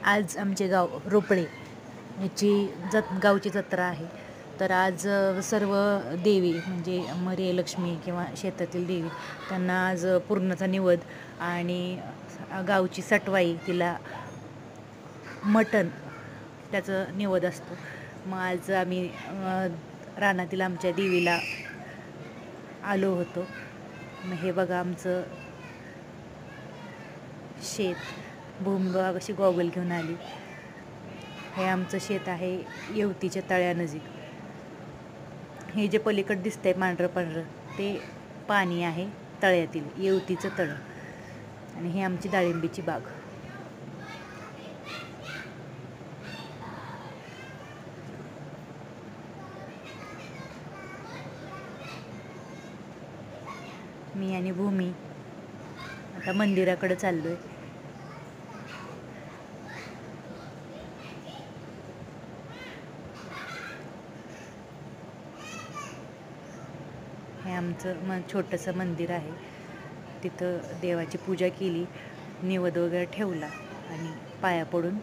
आज आमचे गाव रोपडे याची गावची जत्रा आहे. तर आज सर्व देवी म्हणजे मरे लक्ष्मी किंवा शेतातील देवी त्यांना आज पुरणाचा निवद आणि गावची सटवाई तिला मटण त्याचं निवद असतो. मग आज आम्ही रानातील आमच्या देवीला आलो होतो. मग हे बघा आमचं शेत. भूमी बघा कशी गॉगल घेऊन आली. हे आमचं शेत आहे येवतीच्या तळ्यानजीक. हे जे पलीकडे दिसतंय पांढरं पांढरं ते पाणी आहे तळ्यातील, येवतीचं तळं. आणि ही आमची डाळिंबीची बाग. मी आणि भूमी आता मंदिराकडे चाललोय. हे आमचं छोटंसं मंदिर आहे. तिथं देवाची पूजा केली, निवद वगैरे ठेवला आणि पाया पडून